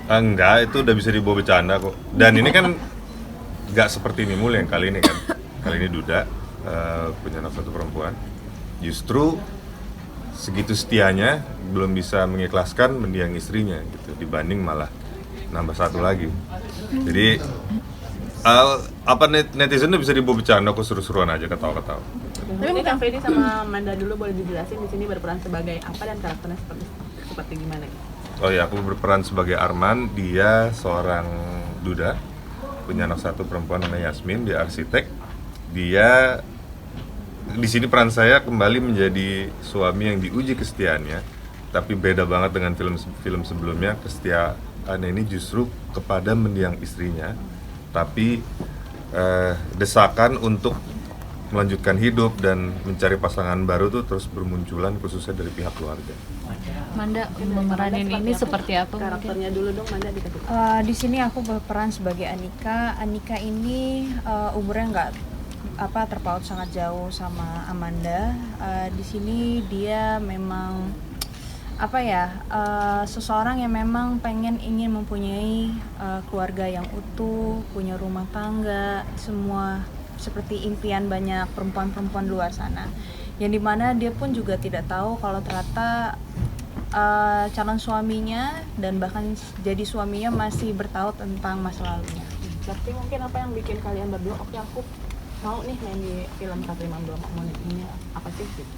Enggak, itu udah bisa dibawa bercanda kok. Dan ini kan nggak seperti ini mulu yang kali ini kan. Kali ini Duda punya anak satu perempuan. Justru segitu setianya belum bisa mengikhlaskan mendiang istrinya gitu, dibanding malah nambah satu lagi. Jadi netizen tuh bisa dibawa bercanda kok, seru-seruan aja, ketawa-ketawa. Tapi ini Kang Freddy sama Manda dulu boleh dijelasin di sini berperan sebagai apa dan karakternya seperti gimana gitu. Oh ya, aku berperan sebagai Arman. Dia seorang duda, punya anak satu perempuan namanya Yasmin. Dia arsitek. Dia di sini peran saya kembali menjadi suami yang diuji kesetiaannya, tapi beda banget dengan film sebelumnya. Kesetiaan ini justru kepada mendiang istrinya, tapi desakan untuk melanjutkan hidup dan mencari pasangan baru tuh terus bermunculan, khususnya dari pihak keluarga. Manda memeranin ini seperti apa? Karakternya dulu dong, Manda dikasih. Di sini aku berperan sebagai Anika. Anika ini umurnya nggak terpaut sangat jauh sama Amanda. Di sini dia memang seseorang yang memang ingin mempunyai keluarga yang utuh, punya rumah tangga, semua seperti impian banyak perempuan-perempuan luar sana. Yang dimana dia pun juga tidak tahu kalau ternyata calon suaminya dan bahkan jadi suaminya masih bertahu tentang masa lalunya. Berarti mungkin apa yang bikin kalian berdua, oke aku mau nih main di film 152 Menit ini, apa sih gitu?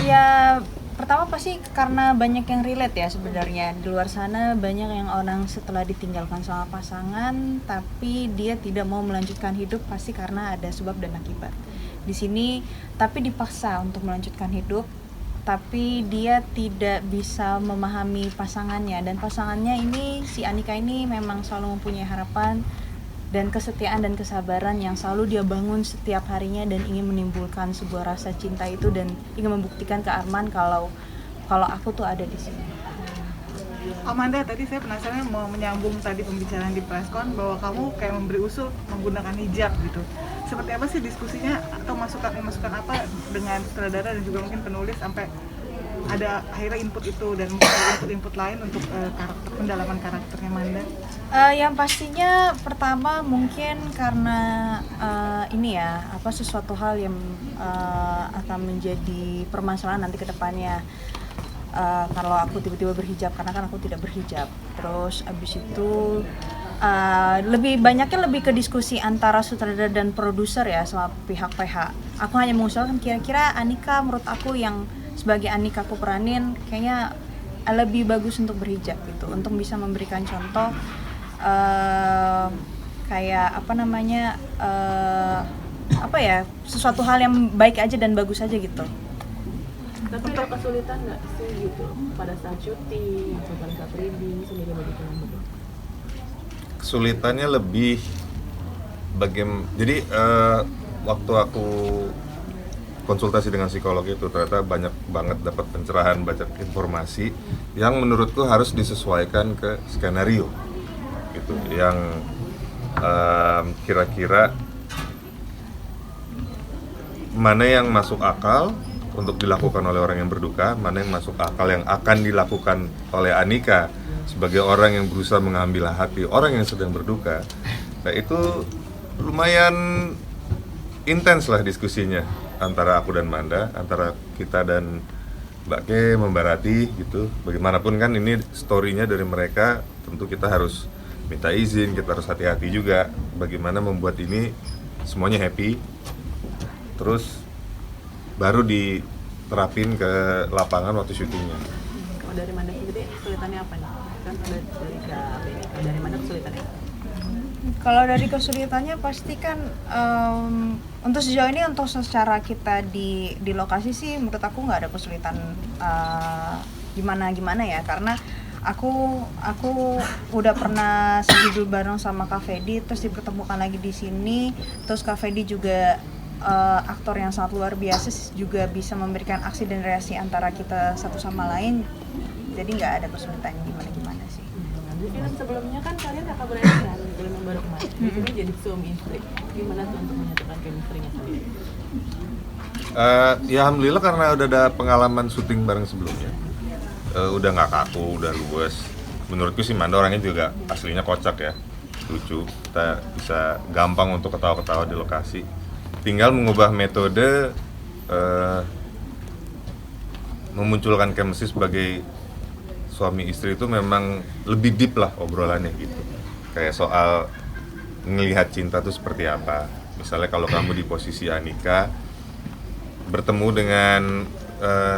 Ya, pertama pasti karena banyak yang relate ya sebenarnya. Di luar sana banyak yang orang setelah ditinggalkan sama pasangan tapi dia tidak mau melanjutkan hidup, pasti karena ada sebab dan akibat. Di sini tapi dipaksa untuk melanjutkan hidup, tapi dia tidak bisa memahami pasangannya, dan pasangannya ini, si Anika ini memang selalu mempunyai harapan dan kesetiaan dan kesabaran yang selalu dia bangun setiap harinya, dan ingin menimbulkan sebuah rasa cinta itu dan ingin membuktikan ke Arman kalau aku tuh ada di sini. Amanda, tadi saya penasaran mau menyambung tadi pembicaraan di preskon bahwa kamu kayak memberi usul menggunakan hijab gitu. Seperti apa sih diskusinya atau masukan apa dengan sutradara dan juga mungkin penulis sampai ada akhirnya input itu dan input lain untuk pendalaman karakternya Manda? Yang pastinya pertama mungkin karena sesuatu hal yang akan menjadi permasalahan nanti ke depannya. Kalau aku tiba-tiba berhijab, karena kan aku tidak berhijab. Terus abis itu lebih ke diskusi antara sutradara dan produser ya, sama pihak-pihak. Aku hanya mengusulkan kira-kira Anika, menurut aku yang sebagai Anika aku peranin kayaknya lebih bagus untuk berhijab gitu, untuk bisa memberikan contoh sesuatu hal yang baik aja dan bagus aja gitu. Tapi ada kesulitan nggak sih gitu pada saat syuting atau pada saat reading sendiri bagi kalian berdua? Kesulitannya lebih jadi waktu aku konsultasi dengan psikolog itu ternyata banyak banget dapat pencerahan, banyak informasi yang menurutku harus disesuaikan ke skenario gitu, yang kira-kira mana yang masuk akal untuk dilakukan oleh orang yang berduka, mana yang masuk akal yang akan dilakukan oleh Anika sebagai orang yang berusaha mengambil hati orang yang sedang berduka. Nah, itu lumayan intens lah diskusinya antara aku dan Manda, antara kita dan Mbak Ke, Mbak Rati gitu. Bagaimanapun kan ini story-nya dari mereka, tentu kita harus minta izin, kita harus hati-hati juga bagaimana membuat ini semuanya happy. Terus baru diterapin ke lapangan waktu syutingnya. Kalau dari Manda sendiri kesulitannya apa nih? Kan dari mana kesulitannya? Kalau dari kesulitannya pasti kan untuk sejauh ini, untuk secara kita di lokasi sih menurut aku nggak ada kesulitan gimana ya, karena aku udah pernah sejudul bareng sama Kak Fedi, terus dipertemukan lagi di sini. Terus Kak Fedi juga aktor yang sangat luar biasa, juga bisa memberikan aksi dan reaksi antara kita satu sama lain, jadi nggak ada kesulitan gimana sih. Di film sebelumnya kan kalian kakak beradik kan, di film yang baru kemarin. Di sini jadi suami istri. Gimana tuh untuk menyatukan chemistry-nya sendiri? Ya alhamdulillah karena udah ada pengalaman syuting bareng sebelumnya. Udah nggak kaku, udah luwes. menurutku sih Manda orangnya juga aslinya kocak ya, lucu, kita bisa gampang untuk ketawa-ketawa di lokasi. Tinggal mengubah metode memunculkan chemistry sebagai suami istri itu memang lebih deep lah obrolannya gitu. Kayak soal ngelihat cinta itu seperti apa. Misalnya kalau kamu di posisi Anika bertemu dengan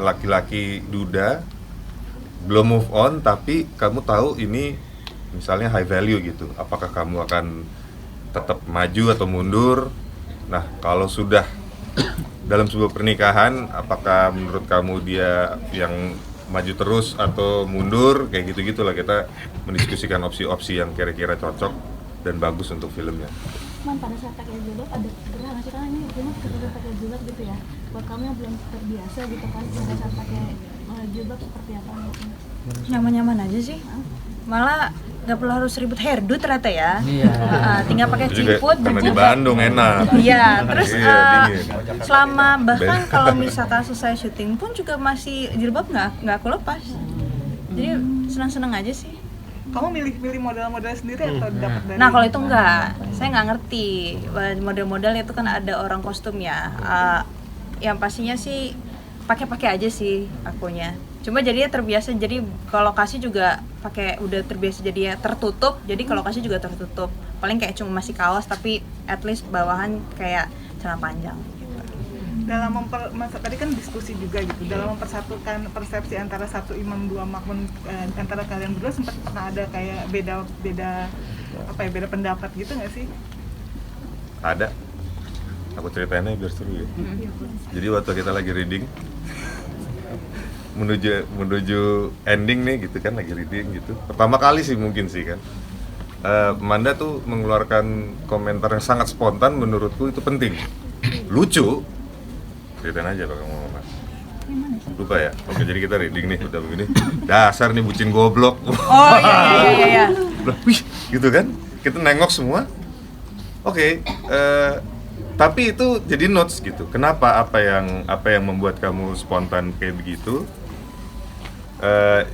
laki-laki duda, belum move on tapi kamu tahu ini misalnya high value gitu. Apakah kamu akan tetap maju atau mundur? Nah, kalau sudah dalam sebuah pernikahan, apakah menurut kamu dia yang maju terus atau mundur, kayak gitu-gitulah. Kita mendiskusikan opsi-opsi yang kira-kira cocok dan bagus untuk filmnya. Pada saat pakai jilbab ada gerah nggak sih, karena ini film kedua pakai jilbab gitu ya, buat kamu yang belum terbiasa gitu kan, pada saat pakai jilbab seperti apa gitu? Nyaman-nyaman aja sih, malah nggak perlu harus ribut hairdo ternyata ya. Tinggal pakai Itu juga ciput karena di Bandung enak. Iya, terus Iya, dingin. selama bahkan kalau misalkan selesai syuting pun juga masih jilbab nggak aku lepas. Jadi senang-senang aja sih. Kamu milih model-model sendiri atau dapat dari? Nah kalau itu enggak, saya nggak ngerti model-model itu kan ada orang kostum ya. Yang pastinya sih pakai aja sih akunya. Cuma jadinya terbiasa, jadi ke lokasi juga pakai udah terbiasa jadi tertutup. Jadi ke lokasi juga tertutup. Paling kayak cuma masih kaos tapi at least bawahan kayak celana panjang. Dalam tadi kan diskusi juga gitu, dalam mempersatukan persepsi antara satu imam dua makmum, antara kalian berdua sempat pernah ada kayak beda pendapat gitu nggak sih? Ada. Aku ceritainnya biar seru ya. Jadi waktu kita lagi reading menuju ending nih gitu kan, lagi reading gitu. Pertama kali sih mungkin sih kan. Manda tuh mengeluarkan komentar yang sangat spontan, menurutku itu penting. Lucu. Ceritain aja kalau kamu mau. Lupa ya? Oke, jadi kita reading nih, udah begini. Dasar nih bucin goblok. Oh iya. Wih, gitu kan? Kita nengok semua. Oke, tapi itu jadi notes gitu. Kenapa? Apa yang membuat kamu spontan kayak begitu?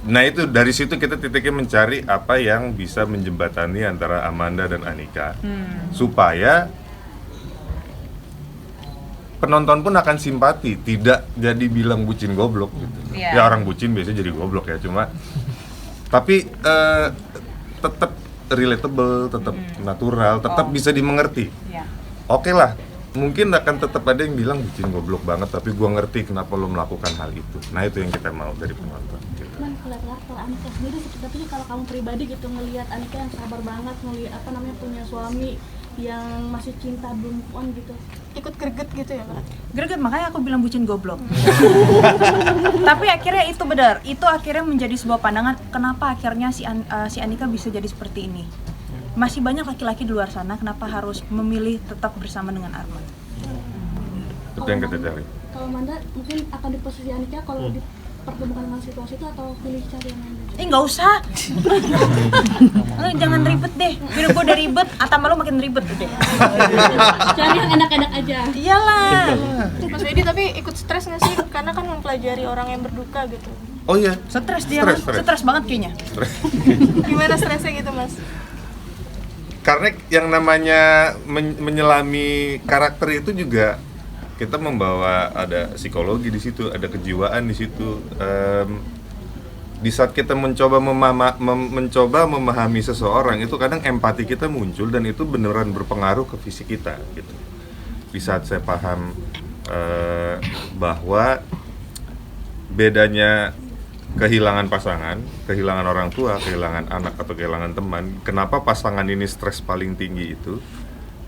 Nah itu dari situ kita titiknya mencari apa yang bisa menjembatani antara Amanda dan Anika, supaya penonton pun akan simpati, tidak jadi bilang bucin goblok gitu. Yeah. Ya orang bucin biasanya jadi goblok ya, cuma tapi tetap relatable, tetap natural, tetap bisa dimengerti. Yeah. Oke lah, mungkin akan tetap ada yang bilang bucin goblok banget, tapi gua ngerti kenapa lo melakukan hal itu. Nah itu yang kita mau dari penonton. Gitu. Cuman ngeliat karakter Anika sendiri, tapi kalau kamu pribadi gitu ngelihat Anika yang sabar banget, ngelihat punya suami yang masih cinta belum on gitu, ikut greget gitu ya Kak? Greget, makanya aku bilang bucin goblok. Tapi akhirnya itu benar, itu akhirnya menjadi sebuah pandangan kenapa akhirnya si Anika bisa jadi seperti ini. Masih banyak laki-laki di luar sana, kenapa harus memilih tetap bersama dengan Arman? Itu yang kita cari. Kalau Manda mungkin akan di posisi Anika kalau dipertemukan dengan situasi itu, atau pilih cari yang lain? Nggak usah. Jangan ribet deh. Biar gue udah ribet, atau malu makin ribet deh. Cari yang enak-enak aja. Iyalah. Mas Wedi tapi ikut stres nggak sih? Karena kan mempelajari orang yang berduka gitu. Oh iya. Stres dia, Stres. stres banget kayaknya. Gimana stresnya gitu Mas? Karena yang namanya menyelami karakter itu juga kita membawa ada psikologi di situ, ada kejiwaan di situ. Di saat kita mencoba memahami seseorang, itu kadang empati kita muncul dan itu beneran berpengaruh ke fisik kita gitu. Di saat saya paham bahwa bedanya kehilangan pasangan, kehilangan orang tua, kehilangan anak atau kehilangan teman, kenapa pasangan ini stres paling tinggi itu?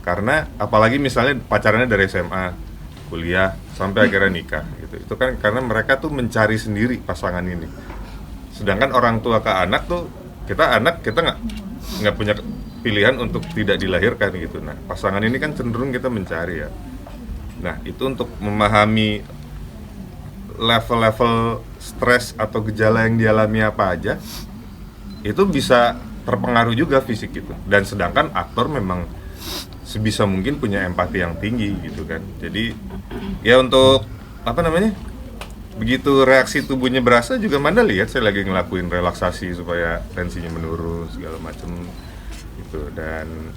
Karena apalagi misalnya pacarannya dari SMA, kuliah sampai akhirnya nikah gitu. Itu kan karena mereka tuh mencari sendiri pasangan ini. Sedangkan orang tua ke anak tuh, kita nggak punya pilihan untuk tidak dilahirkan gitu. Nah pasangan ini kan cenderung kita mencari ya. Nah itu untuk memahami level-level stres atau gejala yang dialami apa aja, itu bisa terpengaruh juga fisik gitu. Dan sedangkan aktor memang sebisa mungkin punya empati yang tinggi gitu kan. Jadi ya untuk begitu reaksi tubuhnya berasa juga Manda lihat saya lagi ngelakuin relaksasi supaya tensinya menurun segala macam gitu. Dan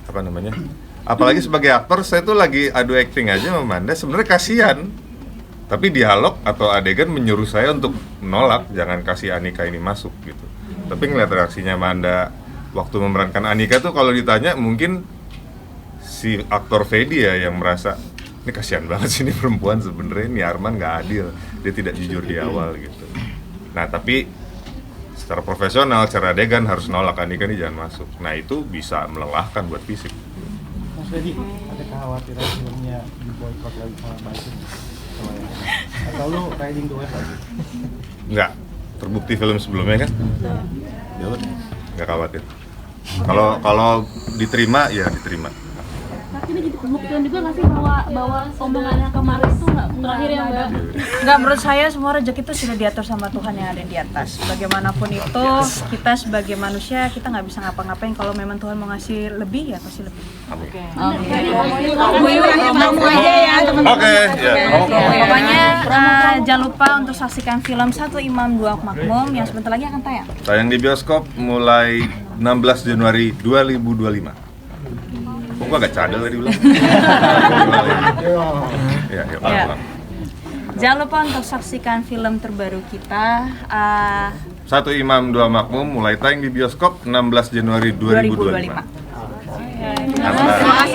apa namanya, apalagi sebagai aktor saya tuh lagi adu acting aja sama Manda, sebenarnya kasihan, tapi dialog atau adegan menyuruh saya untuk menolak, jangan kasih Anika ini masuk gitu. Tapi ngeliat reaksinya Manda waktu memerankan Anika tuh, kalau ditanya mungkin si aktor Fedi ya yang merasa ini kasihan banget sih ini perempuan, sebenarnya ini Arman nggak adil, dia tidak jujur di awal gitu. Nah tapi secara profesional, secara adegan harus nolak, Anika ini jangan masuk. Nah itu bisa melelahkan buat fisik. Mas Fedi, ada kekhawatiran filmnya diboykot lagi sama Biden? Atau lu riding the wave lagi? Nggak, terbukti film sebelumnya kan? Ya udah, nggak khawatir. Kalau diterima ya diterima. Tapi ini jadi pembuktian juga nggak sih bahwa omongannya kemarin itu nggak terakhir ya Mbak? Enggak, menurut saya semua rezeki itu sudah diatur sama Tuhan yang ada di atas. Bagaimanapun itu, kita sebagai manusia kita nggak bisa ngapa-ngapain. Kalau memang Tuhan mau ngasih lebih ya pasti lebih. Amin. Oke, ya. pokoknya jangan lupa untuk saksikan film Satu Imam Dua Makmum yang sebentar lagi akan tayang. Tayang di bioskop mulai 16 Januari 2025. Kok gua agak cadel tadi ulang? Ya, Ya. Jangan lupa untuk saksikan film terbaru kita Satu Imam Dua Makmum mulai tayang di bioskop 16 Januari 2025. 2025. Terima kasih.